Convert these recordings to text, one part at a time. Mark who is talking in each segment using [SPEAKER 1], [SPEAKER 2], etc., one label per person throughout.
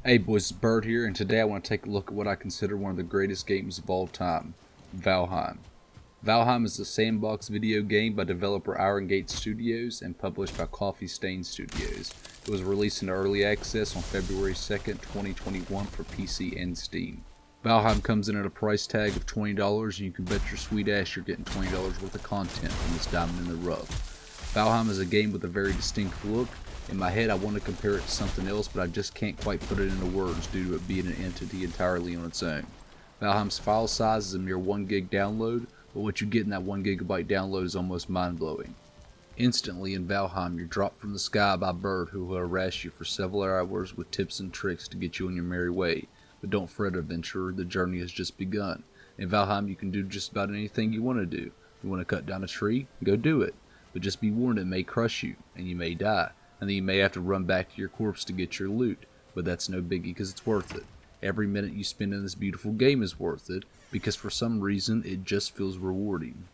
[SPEAKER 1] Hey boys, it's Bird here, and today I want to take a look at what I consider one of the greatest games of all time, Valheim. Valheim is a sandbox video game by developer Iron Gate Studios and published by Coffee Stain Studios. It was released in early access on February 2nd, 2021 for PC and Steam. Valheim comes in at a price tag of $20, and you can bet your sweet ass you're getting $20 worth of content from this diamond in the rough. Valheim is a game with a very distinct look. In my head I want to compare it to something else, but I just can't quite put it into words due to it being an entity entirely on its own. Valheim's file size is a mere 1 gig download, but what you get in that 1 gigabyte download is almost mind-blowing. Instantly in Valheim you're dropped from the sky by Bird, who will harass you for several hours with tips and tricks to get you on your merry way. But don't fret, adventurer, the journey has just begun. In Valheim you can do just about anything you want to do. You want to cut down a tree? Go do it. But just be warned, it may crush you, and you may die. And then you may have to run back to your corpse to get your loot, but that's no biggie because it's worth it. Every minute you spend in this beautiful game is worth it, because for some reason it just feels rewarding.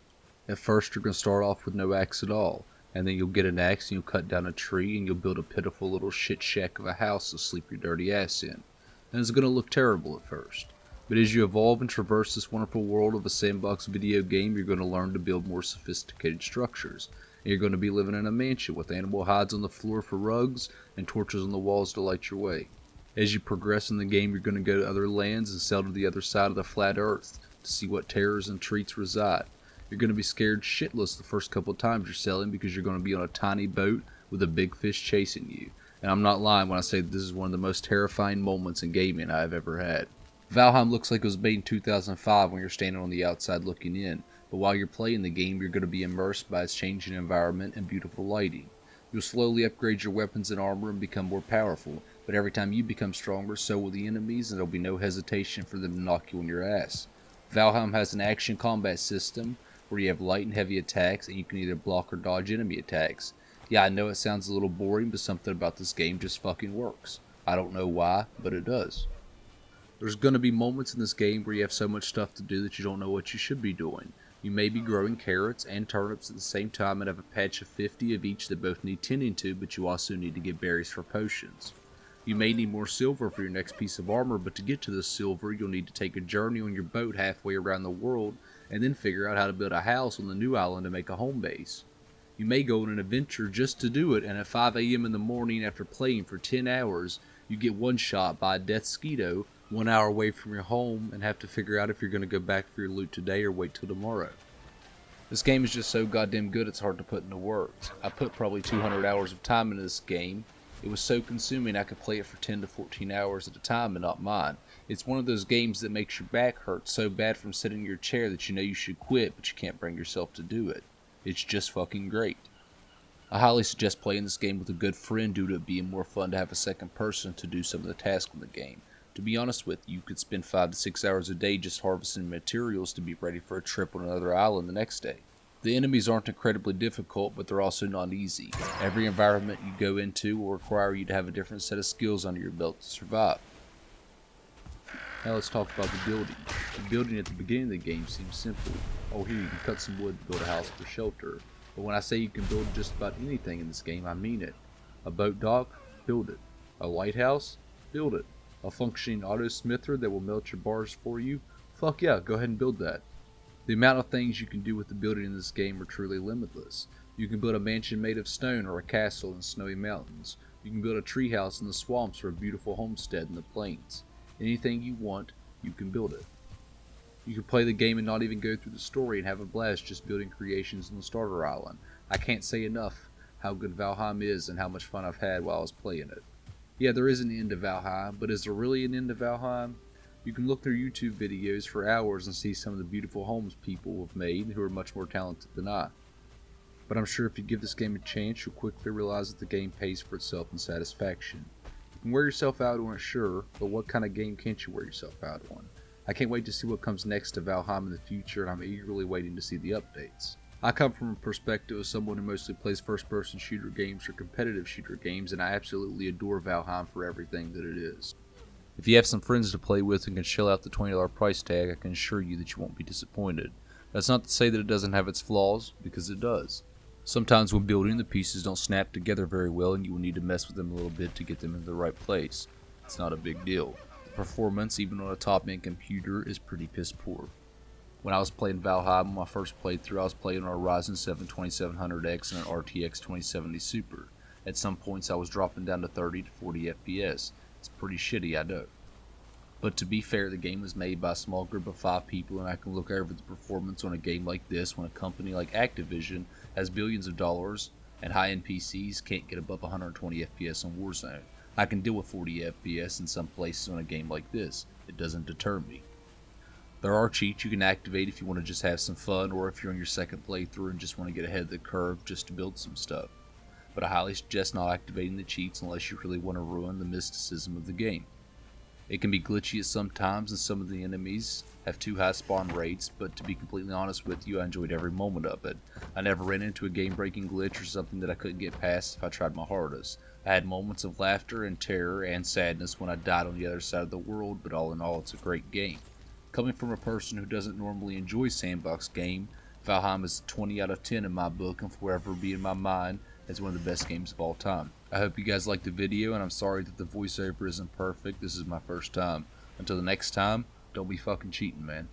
[SPEAKER 1] At first you're going to start off with no axe at all, and then you'll get an axe and you'll cut down a tree and you'll build a pitiful little shit shack of a house to sleep your dirty ass in. And it's going to look terrible at first. But as you evolve and traverse this wonderful world of a sandbox video game, you're going to learn to build more sophisticated structures. You're going to be living in a mansion with animal hides on the floor for rugs and torches on the walls to light your way. As you progress in the game, you're going to go to other lands and sail to the other side of the flat earth to see what terrors and treats reside. You're going to be scared shitless the first couple of times you're sailing because you're going to be on a tiny boat with a big fish chasing you. And I'm not lying when I say that this is one of the most terrifying moments in gaming I've ever had. Valheim looks like it was made in 2005 when you're standing on the outside looking in. But while you're playing the game, you're going to be immersed by its changing environment and beautiful lighting. You'll slowly upgrade your weapons and armor and become more powerful, but every time you become stronger, so will the enemies, and there'll be no hesitation for them to knock you on your ass. Valheim has an action combat system where you have light and heavy attacks, and you can either block or dodge enemy attacks. Yeah, I know it sounds a little boring, but something about this game just fucking works. I don't know why, but it does. There's going to be moments in this game where you have so much stuff to do that you don't know what you should be doing. You may be growing carrots and turnips at the same time and have a patch of 50 of each that both need tending to, but you also need to get berries for potions. You may need more silver for your next piece of armor, but to get to the silver you'll need to take a journey on your boat halfway around the world and then figure out how to build a house on the new island to make a home base. You may go on an adventure just to do it, and at 5 a.m. in the morning after playing for 10 hours you get one shot by a death skeeto 1 hour away from your home and have to figure out if you're going to go back for your loot today or wait till tomorrow. This game is just so goddamn good it's hard to put into words. I put probably 200 hours of time into this game. It was so consuming I could play it for 10 to 14 hours at a time and not mind. It's one of those games that makes your back hurt so bad from sitting in your chair that you know you should quit, but you can't bring yourself to do it. It's just fucking great. I highly suggest playing this game with a good friend due to it being more fun to have a second person to do some of the tasks in the game. To be honest with you, you could spend 5 to 6 hours a day just harvesting materials to be ready for a trip on another island the next day. The enemies aren't incredibly difficult, but they're also not easy. Every environment you go into will require you to have a different set of skills under your belt to survive. Now let's talk about the building. The building at the beginning of the game seems simple. Oh, here you can cut some wood to build a house for shelter. But when I say you can build just about anything in this game, I mean it. A boat dock? Build it. A lighthouse? Build it. A functioning auto smither that will melt your bars for you? Fuck yeah, go ahead and build that. The amount of things you can do with the building in this game are truly limitless. You can build a mansion made of stone or a castle in snowy mountains. You can build a treehouse in the swamps or a beautiful homestead in the plains. Anything you want, you can build it. You can play the game and not even go through the story and have a blast just building creations on the starter island. I can't say enough how good Valheim is and how much fun I've had while I was playing it. Yeah, there is an end to Valheim, but is there really an end to Valheim? You can look through YouTube videos for hours and see some of the beautiful homes people have made who are much more talented than I. But I'm sure if you give this game a chance, you'll quickly realize that the game pays for itself in satisfaction. You can wear yourself out on it, sure, but what kind of game can't you wear yourself out on? I can't wait to see what comes next to Valheim in the future, and I'm eagerly waiting to see the updates. I come from a perspective of someone who mostly plays first-person shooter games or competitive shooter games, and I absolutely adore Valheim for everything that it is. If you have some friends to play with and can shell out the $20 price tag, I can assure you that you won't be disappointed. That's not to say that it doesn't have its flaws, because it does. Sometimes when building, the pieces don't snap together very well and you will need to mess with them a little bit to get them in the right place. it's not a big deal. The performance, even on a top-end computer, is pretty piss poor. When I was playing Valheim on my first playthrough, I was playing on a Ryzen 7 2700X and an RTX 2070 Super. At some points I was dropping down to 30 to 40 FPS. It's pretty shitty, I know. But to be fair, the game was made by a small group of 5 people, and I can look over the performance on a game like this when a company like Activision has billions of dollars and high-end PCs can't get above 120 FPS on Warzone. I can deal with 40 FPS in some places on a game like this. It doesn't deter me. There are cheats you can activate if you want to just have some fun, or if you're on your second playthrough and just want to get ahead of the curve just to build some stuff. But I highly suggest not activating the cheats unless you really want to ruin the mysticism of the game. It can be glitchy at some times, and some of the enemies have too high spawn rates, but to be completely honest with you, I enjoyed every moment of it. I never ran into a game-breaking glitch or something that I couldn't get past if I tried my hardest. I had moments of laughter and terror and sadness when I died on the other side of the world, but all in all, it's a great game. Coming from a person who doesn't normally enjoy sandbox game, Valheim is a 20 out of 10 in my book and will forever be in my mind as one of the best games of all time. I hope you guys liked the video, and I'm sorry that the voiceover isn't perfect. This is my first time. Until the next time, don't be fucking cheating, man.